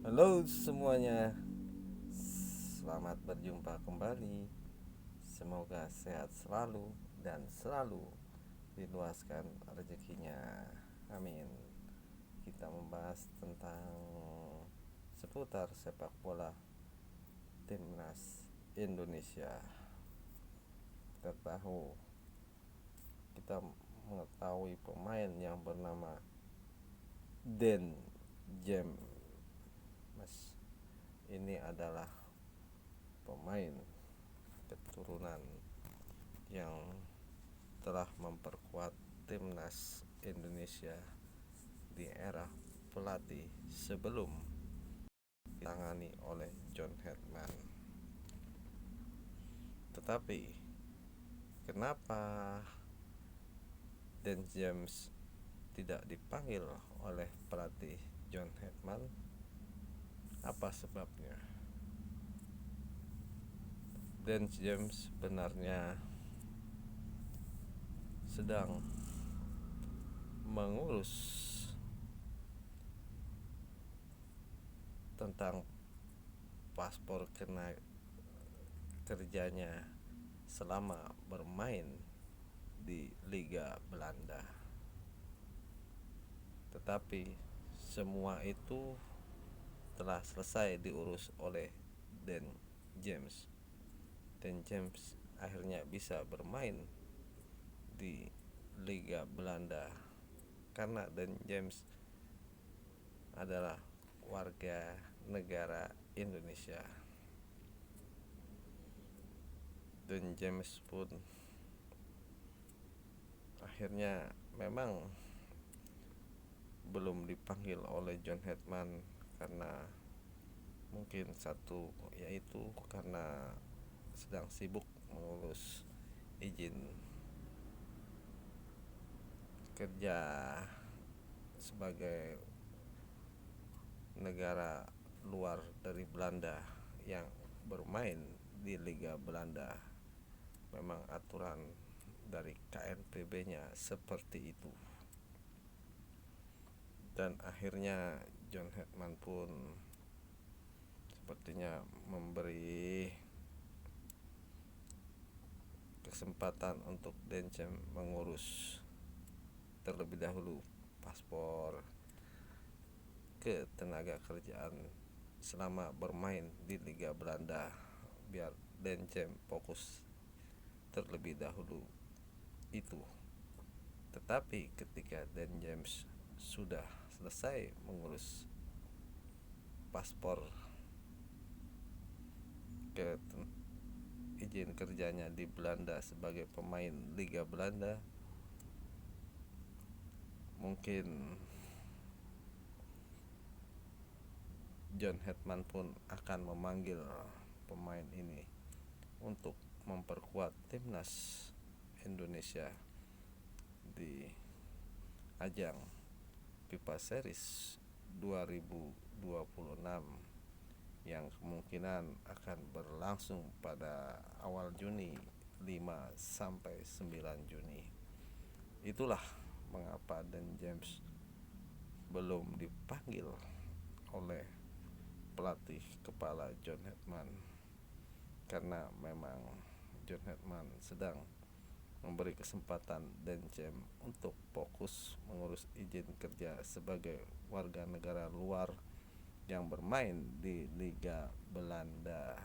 Halo semuanya, selamat berjumpa kembali. Semoga sehat selalu dan selalu diluaskan rezekinya. Amin. Kita membahas tentang seputar sepak bola timnas Indonesia. Kita tahu, kita mengetahui pemain yang bernama Den James. Ini adalah pemain keturunan yang telah memperkuat timnas Indonesia di era pelatih sebelum ditangani oleh John Hetman. Tetapi kenapa Dan James tidak dipanggil oleh pelatih John Hetman? Apa sebabnya? Dan James sebenarnya sedang mengurus tentang paspor kerjanya selama bermain di Liga Belanda. Tetapi semua itu telah selesai diurus oleh Dan James. Dan James akhirnya bisa bermain di Liga Belanda karena Dan James adalah warga negara Indonesia. Dan James pun akhirnya memang belum dipanggil oleh John Hetman karena mungkin satu yaitu karena sedang sibuk mengurus izin kerja sebagai negara luar dari Belanda yang bermain di Liga Belanda. Memang aturan dari KNPB-nya seperti itu. Dan akhirnya John Hetman pun sepertinya memberi kesempatan untuk Dencem mengurus terlebih dahulu paspor ketenaga kerjaan selama bermain di Liga Belanda, biar Dencem fokus terlebih dahulu itu. Tetapi ketika Dan James sudah selesai mengurus paspor ke izin kerjanya di Belanda sebagai pemain Liga Belanda, mungkin John Hetman pun akan memanggil pemain ini untuk memperkuat timnas Indonesia di ajang FIFA Series 2026 yang kemungkinan akan berlangsung pada awal Juni, 5 sampai 9 Juni. Itulah mengapa Dan James belum dipanggil oleh pelatih kepala John Hetman, karena memang John Hetman sedang memberi kesempatan Dan James untuk fokus mengurus izin kerja sebagai warga negara luar yang bermain di Liga Belanda.